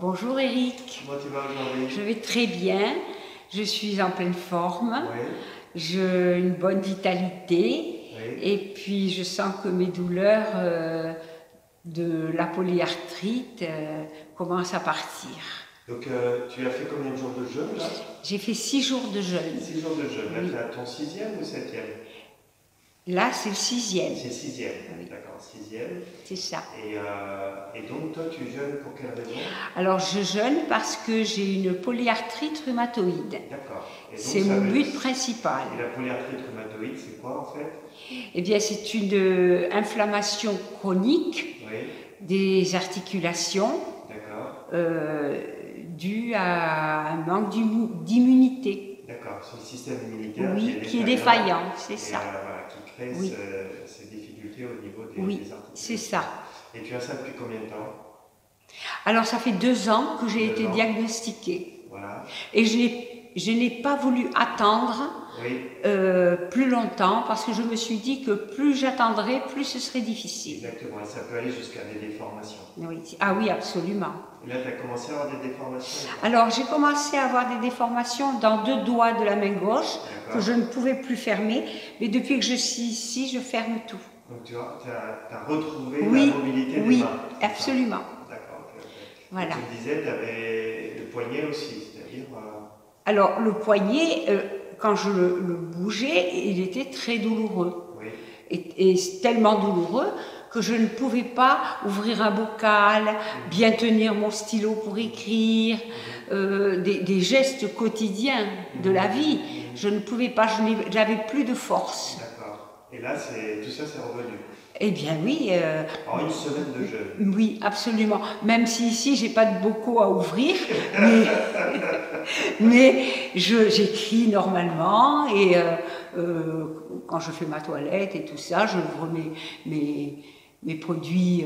Bonjour Eric. Comment tu vas aujourd'hui? Je vais très bien, je suis en pleine forme, Oui, j'ai une bonne vitalité oui. et puis je sens que mes douleurs de la polyarthrite commencent à partir. Donc tu as fait combien de jours de jeûne là? J'ai fait 6 jours de jeûne. 6 jours de jeûne. Là Oui. tu as ton 6e ou 7e? Là c'est le 6e, C'est 6e. Oui. D'accord, 6e. c'est ça. Et donc toi tu jeûnes pour quelle raison? Alors je jeûne parce que j'ai une polyarthrite rhumatoïde. D'accord. Et donc, C'est ça mon veut- but principal. Et la polyarthrite rhumatoïde, c'est quoi en fait? Eh bien c'est une inflammation chronique Oui, des articulations d'accord. due à un manque d'immunité. D'accord, c'est le système immunitaire Oui, qui est défaillant, c'est et, ça. voilà, qui crée Oui. ces difficultés au niveau Oui, des articulations. c'est ça. Et tu as ça depuis combien de temps? Alors ça fait 2 ans que j'ai 2 été ans. diagnostiquée Voilà. et je n'ai pas voulu attendre Oui, plus longtemps parce que je me suis dit que plus j'attendrais, plus ce serait difficile. exactement. Et ça peut aller jusqu'à des déformations. Oui. Ah oui, absolument. Et là, tu as commencé à avoir des déformations? Alors j'ai commencé à avoir des déformations dans 2 doigts de la main gauche que D'accord. je ne pouvais plus fermer, mais depuis que je suis ici, je ferme tout. Donc tu as retrouvé Oui, la mobilité des oui, mains. c'est ça? absolument. D'accord, ok. Voilà. Et tu me disais, tu avais le poignet aussi, c'est-à-dire... Alors le poignet, quand je le bougeais, il était très douloureux. oui, Et tellement douloureux que je ne pouvais pas ouvrir un bocal, bien tenir mon stylo pour écrire, des gestes quotidiens de la vie. Je ne pouvais pas, j'avais plus de force. d'accord. Et là, tout ça, c'est revenu. Eh bien oui, En une semaine de jeûne. oui, absolument. Même si ici, j'ai pas de bocaux à ouvrir, mais j'écris normalement et quand je fais ma toilette et tout ça, j'ouvre mes produits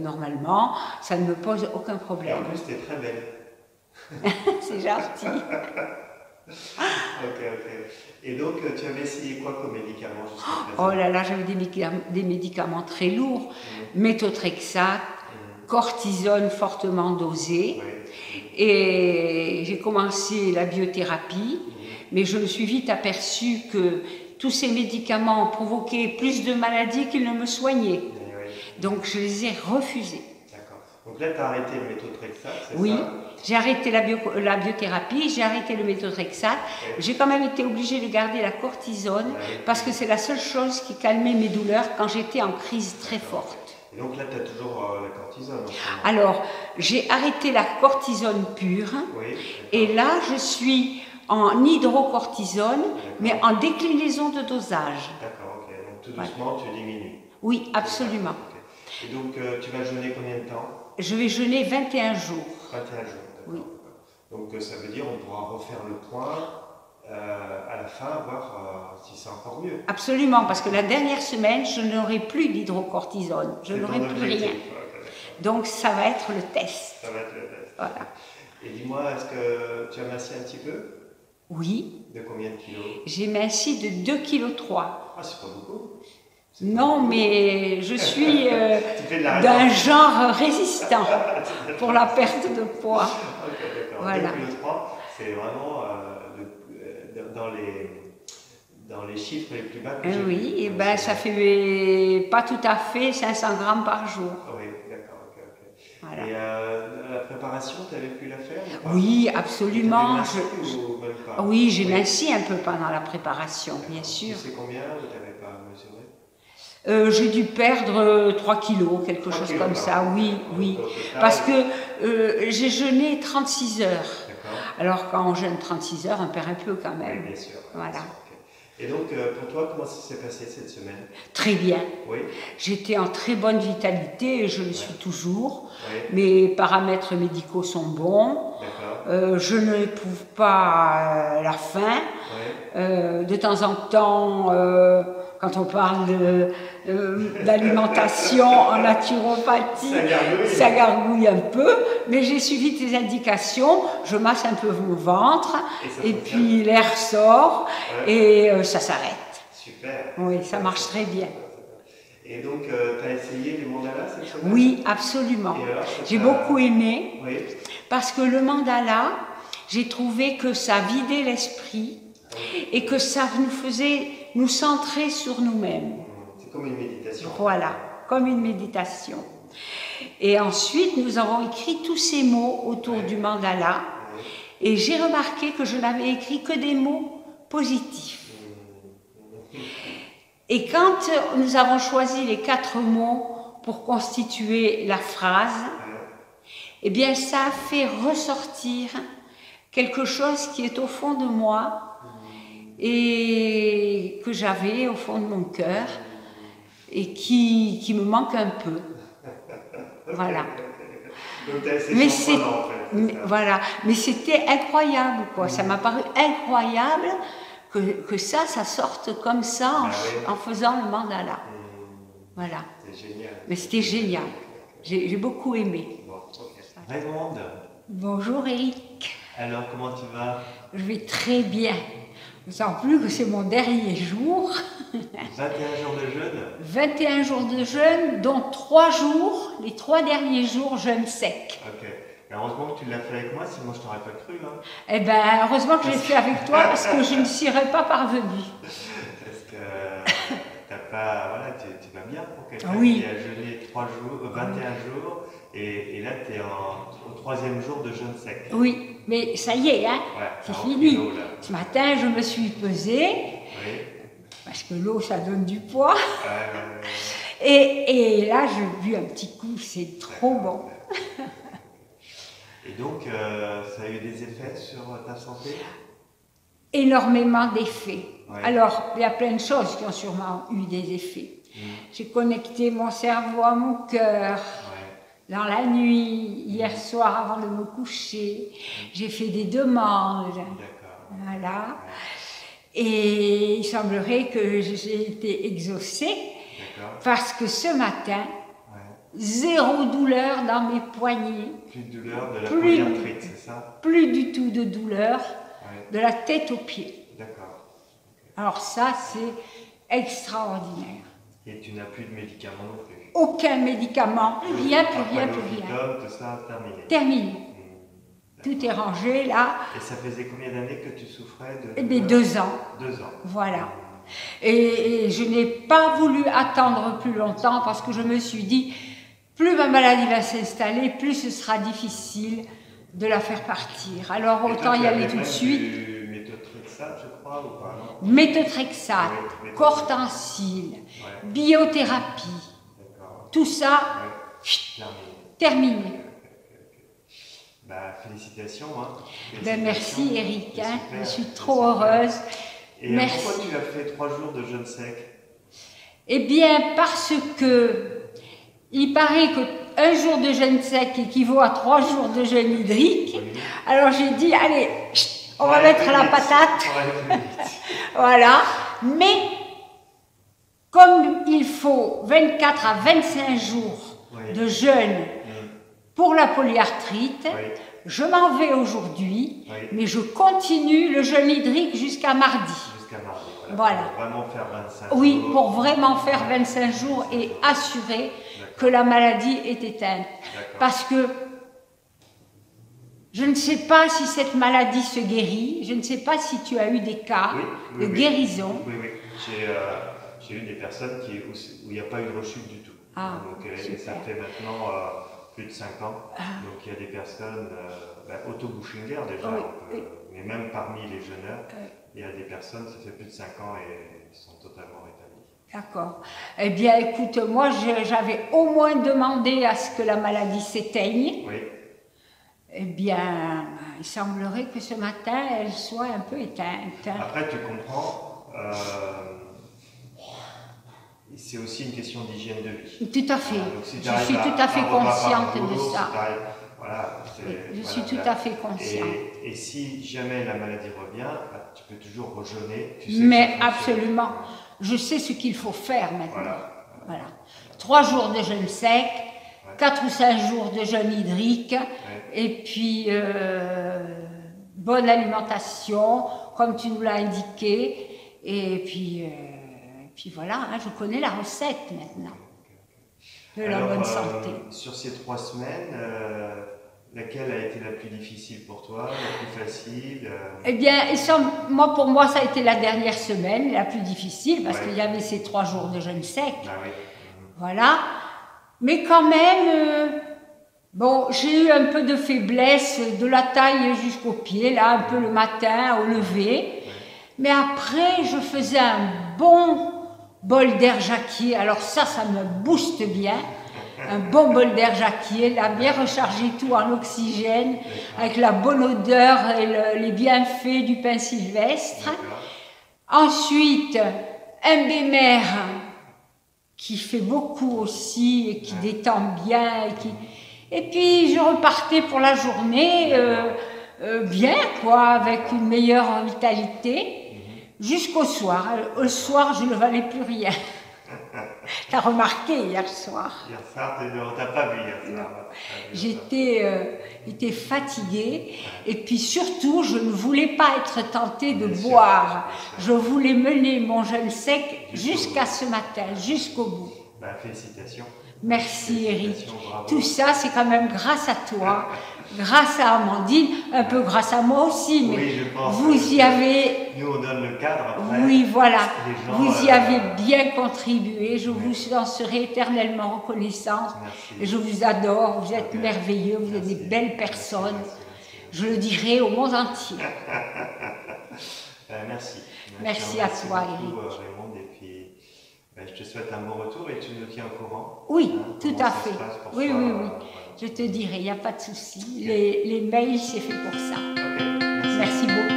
normalement. Ça ne me pose aucun Et en problème. plus, tu es très belle. C'est gentil. Ok, ok. Et donc, tu avais essayé quoi comme médicament jusqu'à Oh présent? là là, j'avais des médicaments très lourds, méthotrexate, cortisone fortement dosé. Oui. Et j'ai commencé la biothérapie, mais je me suis vite aperçue que tous ces médicaments provoquaient plus de maladies qu'ils ne me soignaient. Oui. Donc je les ai refusés. D'accord. Donc là, tu as arrêté le méthotrexate, c'est Oui, ça? j'ai arrêté la biothérapie, j'ai arrêté le méthotrexate. J'ai quand même été obligée de garder la cortisone parce que c'est la seule chose qui calmait mes douleurs quand j'étais en crise très forte. Et donc là, tu as toujours la cortisone en ce moment. Alors, j'ai arrêté la cortisone pure. Oui. Et là, je suis en hydrocortisone, mais en déclinaison de dosage. D'accord, ok. Donc tout doucement, tu diminues. Oui, absolument. Ok. Et donc, tu vas jeûner combien de temps? Je vais jeûner 21 jours. 21 jours, d'accord. Oui. Donc ça veut dire on pourra refaire le point à la fin, voir si c'est encore mieux. Absolument, parce que la dernière semaine, je n'aurai plus d'hydrocortisone. Je C'est n'aurai ton plus objectif. rien. Ok, d'accord. Donc, ça va être le test. Ça va être le test. Voilà. Et dis-moi, est-ce que tu as mincé un petit peu? Oui, De combien de kilos? j'ai minci de 2,3 kg. Ah, c'est pas beaucoup. Non, mais je suis Tu fais de la d'un résistance. genre résistant pour la perte de poids. Ok, d'accord. Voilà. 2,3 kg, c'est vraiment dans les chiffres les plus bas que j'ai Oui, vus. et ben ça fait pas tout à fait 500 grammes par jour. Oui, d'accord, ok. Voilà. Et la préparation, tu avais pu la faire ou pas? Oui, absolument. Tu avais mincé ou même pas? Oui, j'ai minci un peu pendant la préparation, bien sûr. Tu sais combien ou tu n'avais pas mesuré? J'ai dû perdre 3 kilos, quelque 3 chose kilos, comme ça, d'accord. oui, oui. Donc, au total, Parce que j'ai jeûné 36 heures. D'accord. Alors quand on jeûne 36 heures, on perd un peu quand Oui, même. bien sûr. Voilà. Bien sûr, ok. Et donc, pour toi, comment ça s'est passé cette semaine? Très bien. Oui, J'étais en très bonne vitalité et je le suis toujours. oui, Mes paramètres médicaux sont bons. d'accord. Je n'éprouve pas la faim. Oui, De temps en temps, quand on parle d'alimentation en naturopathie, ça gargouille un peu, mais j'ai suivi tes indications, je masse un peu mon ventre, et puis l'air sort, Ouais. et ça s'arrête. Super. Oui, ça marche très bien. Et donc, tu as essayé les mandalas cette semaine? Oui, absolument. J'ai beaucoup aimé, oui. Parce que le mandala, j'ai trouvé que ça vidait l'esprit et que ça nous faisait nous centrer sur nous-mêmes. C'est comme une méditation. Voilà, comme une méditation. Et ensuite, nous avons écrit tous ces mots autour du mandala et j'ai remarqué que je n'avais écrit que des mots positifs. Et quand nous avons choisi les 4 mots pour constituer la phrase, eh bien ça a fait ressortir quelque chose qui est au fond de moi et que j'avais au fond de mon cœur et qui me manque un peu. Voilà. Mais voilà, mais c'était incroyable, quoi. Ça m'a paru incroyable que ça sorte comme ça en faisant le mandala. Voilà. C'est génial. Mais c'était génial. J'ai beaucoup aimé. Bon, Raymond. Bonjour Eric. Alors, comment tu vas? Je vais très bien. D'autant plus que c'est mon dernier jour. 21 jours de jeûne? 21 jours de jeûne, dont 3 jours, les 3 derniers jours, jeûne sec. Ok. Et heureusement que tu l'as fait avec moi, sinon je t'aurais pas cru. Hein. Eh bien, heureusement que je l'ai fait avec toi, parce que je ne serais pas parvenue. Parce que t'as pas, voilà, tu vas bien pour quelqu'un qui a jeûné 21 jours, et là tu es au 3e jour de jeûne sec. Oui, mais ça y est, hein, c'est fini. Kilos, ce matin, je me suis pesée, parce que l'eau, ça donne du poids. Et là, j'ai bu un petit coup, c'est trop bon. Et donc, ça a eu des effets sur ta santé? Énormément d'effets. Alors, il y a plein de choses qui ont sûrement eu des effets. J'ai connecté mon cerveau à mon cœur dans la nuit, hier soir avant de me coucher. J'ai fait des demandes. Voilà. Et il semblerait que j'ai été exaucée parce que ce matin, zéro douleur dans mes poignets. Plus de douleur de la polyarthrite, c'est ça? Plus du tout de douleur, de la tête aux pieds. D'accord. Alors ça, c'est extraordinaire. Et tu n'as plus de médicaments non plus? Aucun médicament, rien, plus rien. Tout ça, terminé. Terminé. Tout est rangé là. Et ça faisait combien d'années que tu souffrais de... Eh bien, 2 ans. 2 ans. Voilà. Et je n'ai pas voulu attendre plus longtemps parce que je me suis dit, plus ma maladie va s'installer, plus ce sera difficile de la faire partir. Alors autant y aller tout de suite. Du méthotrexate, je crois, ou pas, non? Méthotrexate, cortencil, biothérapie, tout ça, terminé. Bah, félicitations. Hein. Ben, merci Eric, hein. Je suis trop heureuse. Et merci. Pourquoi tu as fait 3 jours de jeûne sec? Eh bien, parce que il paraît qu'un jour de jeûne sec équivaut à 3 jours de jeûne hydrique. Alors j'ai dit, allez, on va mettre la patate. Voilà. Mais comme il faut 24 à 25 jours de jeûne pour la polyarthrite, je m'en vais aujourd'hui, mais je continue le jeûne hydrique jusqu'à mardi. Jusqu'à mardi, voilà. Pour vraiment faire 25 jours. Oui, jours. pour vraiment faire 25 jours et assurer que la maladie est éteinte. Parce que je ne sais pas si cette maladie se guérit, je ne sais pas si tu as eu des cas de guérison. Oui. J'ai eu des personnes où il n'y a pas eu de rechute du tout. Donc, ça fait maintenant plus de 5 ans. Donc il y a des personnes, auto-Bushinger déjà, mais même parmi les jeûneurs, il y a des personnes, ça fait plus de 5 ans et ils sont totalement rétablis. D'accord. Eh bien écoute, moi j'avais au moins demandé à ce que la maladie s'éteigne. Oui. Eh bien, il semblerait que ce matin, elle soit un peu éteinte. Après, tu comprends, c'est aussi une question d'hygiène de vie. Tout à fait. Si je suis tout à fait consciente de ça. Je suis tout à fait consciente. Et si jamais la maladie revient, tu peux toujours rejeûner. Mais absolument. Je sais ce qu'il faut faire maintenant. Voilà. 3 jours de jeûne sec, 4 ou 5 jours de jeûne hydrique, et puis bonne alimentation, comme tu nous l'as indiqué, et puis puis voilà, hein, je connais la recette maintenant de la bonne santé. Sur ces 3 semaines, laquelle a été la plus difficile pour toi, la plus facile Eh bien, pour moi, ça a été la dernière semaine, la plus difficile, parce qu'il y avait ces 3 jours de jeûne sec. Ah oui. Voilà. Mais quand même, bon, j'ai eu un peu de faiblesse de la taille jusqu'au pied, là, un peu le matin, au lever. Mais après, je faisais un bon bol d'air jacquier. Alors ça me booste bien. Un bon bol d'air jacquier, là, bien recharger tout en oxygène, avec la bonne odeur et les bienfaits du pin sylvestre. Ensuite, un bémer qui fait beaucoup aussi et qui détend bien. Et puis, je repartais pour la journée bien, quoi, avec une meilleure vitalité, jusqu'au soir. Au soir, je ne valais plus rien. T'as remarqué hier soir? Hier soir, on t'a pas vu hier soir. J'étais fatiguée et puis surtout, je ne voulais pas être tentée de boire. Je voulais mener mon jeûne sec jusqu'à ce matin, jusqu'au bout. Ben, félicitations. Merci Eric. Tout ça, c'est quand même grâce à toi, grâce à Amandine, un peu grâce à moi aussi, mais oui, je pense vous y avez... Nous, on donne le cadre après. Oui, voilà. Gens, vous y avez bien contribué. Je vous en serai éternellement reconnaissante. Merci. Et je vous adore. Vous êtes merveilleux. Vous êtes des belles personnes. Merci. Je le dirai au monde entier. Merci. Merci à toi, Eric. Raymond, et puis je te souhaite un bon retour et tu nous tiens au courant. Oui, tout à fait. Oui. Je te dirai, il n'y a pas de souci. Les mails, c'est fait pour ça. Okay. Merci beaucoup.